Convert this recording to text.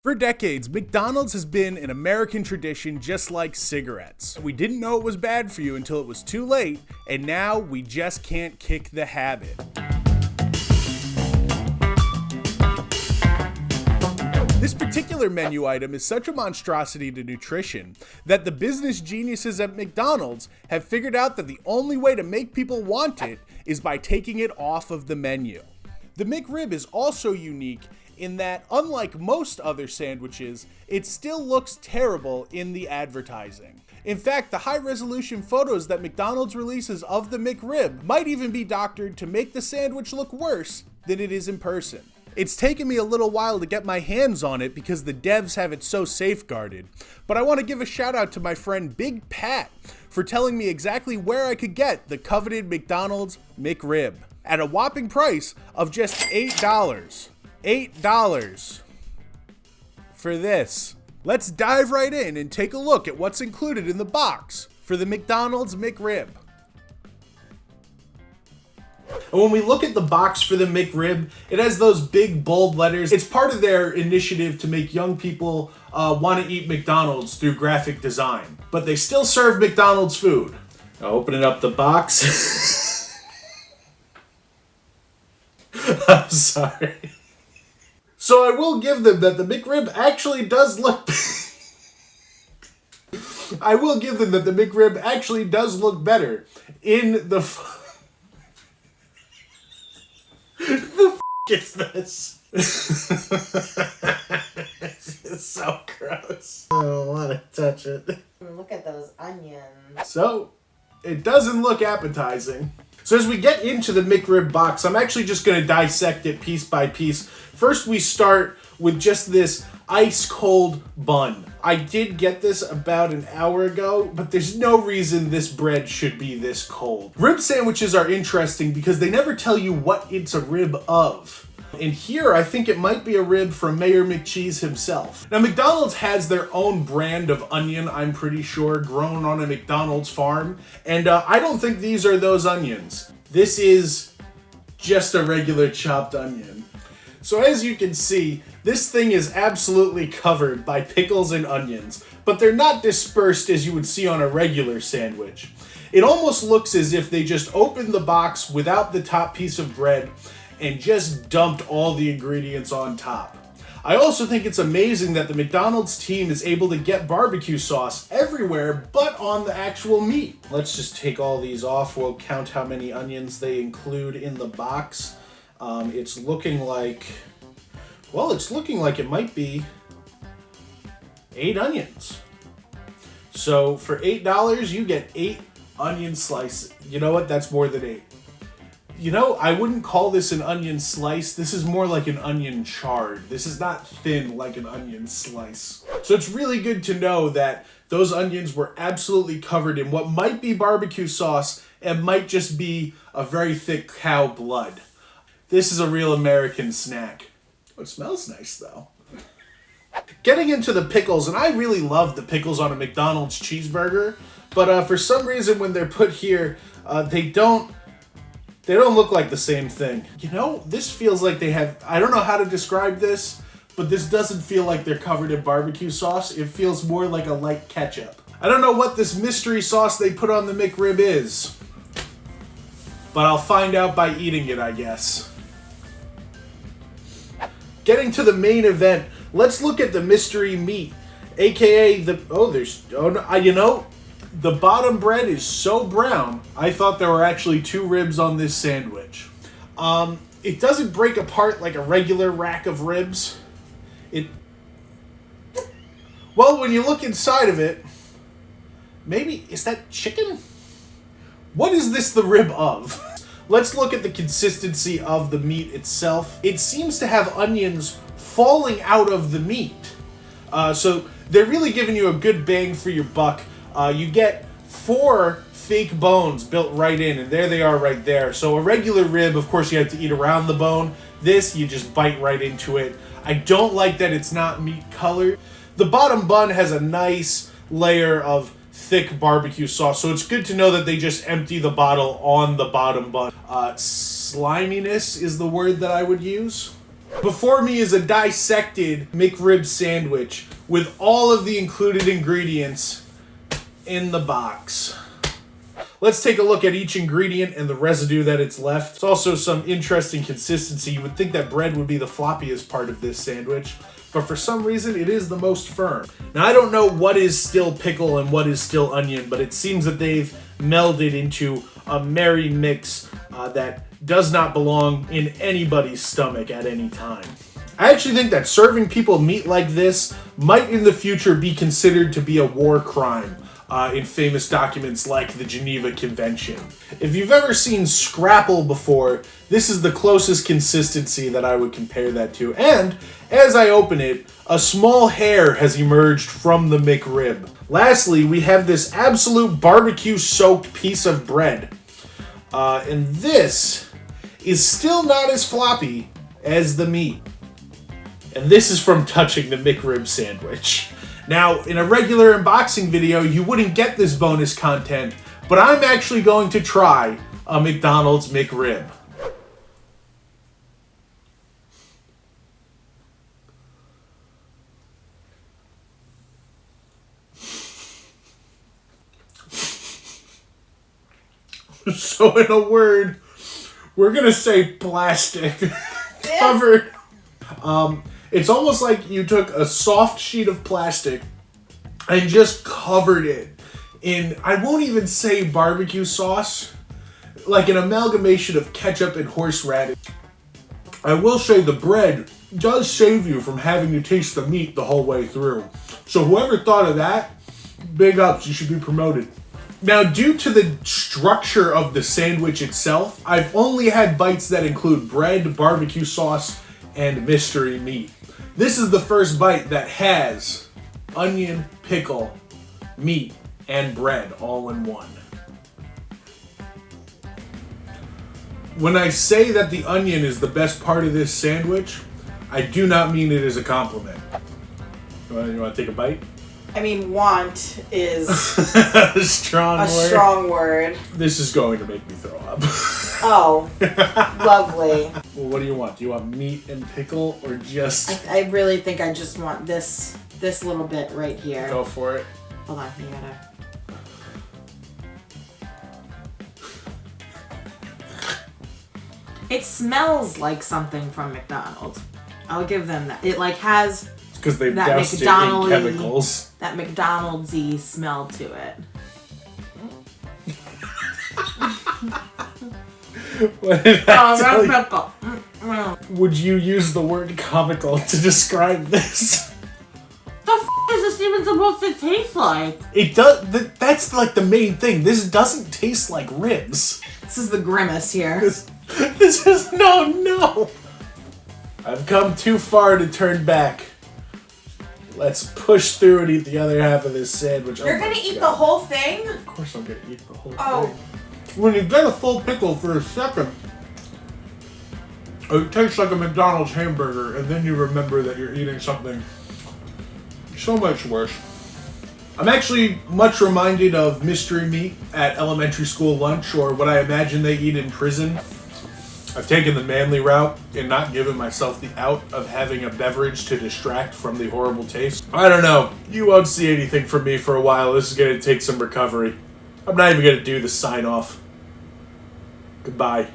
For decades, McDonald's has been an American tradition just like cigarettes. We didn't know it was bad for you until it was too late, and now we just can't kick the habit. This particular menu item is such a monstrosity to nutrition that the business geniuses at McDonald's have figured out that the only way to make people want it is by taking it off of the menu. The McRib is also unique in that, unlike most other sandwiches, it still looks terrible in the advertising. In fact, the high-resolution photos that McDonald's releases of the McRib might even be doctored to make the sandwich look worse than it is in person. It's taken me a little while to get my hands on it because the devs have it so safeguarded, but I want to give a shout out to my friend Big Pat for telling me exactly where I could get the coveted McDonald's McRib at a whopping price of just $8. $8 for this. Let's dive right in and take a look at what's included in the box for the McDonald's McRib. And when we look at the box for the McRib, it has those big bold letters. It's part of their initiative to make young people want to eat McDonald's through graphic design. But they still serve McDonald's food. Now opening up the box. I'm sorry. So I will give them that the McRib actually does look... I will give them that the McRib actually does look better in the... The f*** is this? This is so gross. I don't want to touch it. Look at those onions. So, it doesn't look appetizing. So as we get into the McRib box, I'm actually just going to dissect it piece by piece. First, we start with just this ice-cold bun. I did get this about an hour ago, but there's no reason this bread should be this cold. Rib sandwiches are interesting because they never tell you what it's a rib of. And here, I think it might be a rib from Mayor McCheese himself. Now, McDonald's has their own brand of onion, I'm pretty sure, grown on a McDonald's farm. And I don't think these are those onions. This is just a regular chopped onion. So as you can see, this thing is absolutely covered by pickles and onions, but they're not dispersed as you would see on a regular sandwich. It almost looks as if they just opened the box without the top piece of bread and just dumped all the ingredients on top. I also think it's amazing that the McDonald's team is able to get barbecue sauce everywhere but on the actual meat. Let's just take all these off. We'll count how many onions they include in the box. It's looking like it might be 8 onions. So for $8, you get 8 onion slices. You know what? That's more than 8. You know, I wouldn't call this an onion slice. This is more like an onion chard. This is not thin like an onion slice. So it's really good to know that those onions were absolutely covered in what might be barbecue sauce and might just be a very thick cow blood. This is a real American snack. Oh, it smells nice though. Getting into the pickles, and I really love the pickles on a McDonald's cheeseburger, but for some reason when they're put here, they don't look like the same thing. You know, this feels like they have, I don't know how to describe this, but this doesn't feel like they're covered in barbecue sauce. It feels more like a light ketchup. I don't know what this mystery sauce they put on the McRib is, but I'll find out by eating it, I guess. Getting to the main event, let's look at the mystery meat, aka the, you know, the bottom bread is so brown, I thought there were actually 2 ribs on this sandwich. It doesn't break apart like a regular rack of ribs. Well, when you look inside of it, maybe, is that chicken? What is this the rib of? Let's look at the consistency of the meat itself. It seems to have onions falling out of the meat. So they're really giving you a good bang for your buck. You get 4 fake bones built right in, and there they are right there. So a regular rib, of course, you have to eat around the bone. This, you just bite right into it. I don't like that it's not meat colored. The bottom bun has a nice layer of thick barbecue sauce, so it's good to know that they just empty the bottle on the bottom bun. Sliminess is the word that I would use. Before me is a dissected McRib sandwich with all of the included ingredients in the box. Let's take a look at each ingredient and the residue that it's left. It's also some interesting consistency. You would think that bread would be the floppiest part of this sandwich, but for some reason it is the most firm. Now I don't know what is still pickle and what is still onion, but it seems that they've melded into a merry mix that does not belong in anybody's stomach at any time. I actually think that serving people meat like this might in the future be considered to be a war crime in famous documents like the Geneva Convention. If you've ever seen Scrapple before, this is the closest consistency that I would compare that to. And as I open it, a small hair has emerged from the McRib. Lastly, we have this absolute barbecue-soaked piece of bread. And this is still not as floppy as the meat. And this is from touching the McRib sandwich. Now, in a regular unboxing video, you wouldn't get this bonus content, but I'm actually going to try a McDonald's McRib. So in a word, we're gonna say plastic covered. It's almost like you took a soft sheet of plastic and just covered it in, I won't even say barbecue sauce, like an amalgamation of ketchup and horseradish. I will say the bread does save you from having to taste the meat the whole way through. So whoever thought of that, big ups, you should be promoted. Now, due to the structure of the sandwich itself, I've only had bites that include bread, barbecue sauce, and mystery meat. This is the first bite that has onion, pickle, meat, and bread all in one. When I say that the onion is the best part of this sandwich, I do not mean it as a compliment. You want to take a bite? I mean, want is a strong word. This is going to make me throw up. Oh, lovely. Well, what do you want? Do you want meat and pickle or just... I really think I just want this little bit right here. Go for it. Hold on, you gotta... It smells like something from McDonald's. I'll give them that. It like has... Because they've doused it in chemicals. That McDonald's-y smell to it. What did that tell you? Pickle. Would you use the word comical to describe this? The f*** is this even supposed to taste like? It does. That's like the main thing. This doesn't taste like ribs. This is the Grimace here. This is no. I've come too far to turn back. Let's push through and eat the other half of this sandwich. You're gonna eat the whole thing? Of course I'm gonna eat the whole thing. When you get a full pickle for a second, it tastes like a McDonald's hamburger, and then you remember that you're eating something so much worse. I'm actually much reminded of mystery meat at elementary school lunch, or what I imagine they eat in prison. I've taken the manly route and not given myself the out of having a beverage to distract from the horrible taste. I don't know. You won't see anything from me for a while. This is going to take some recovery. I'm not even going to do the sign off. Goodbye.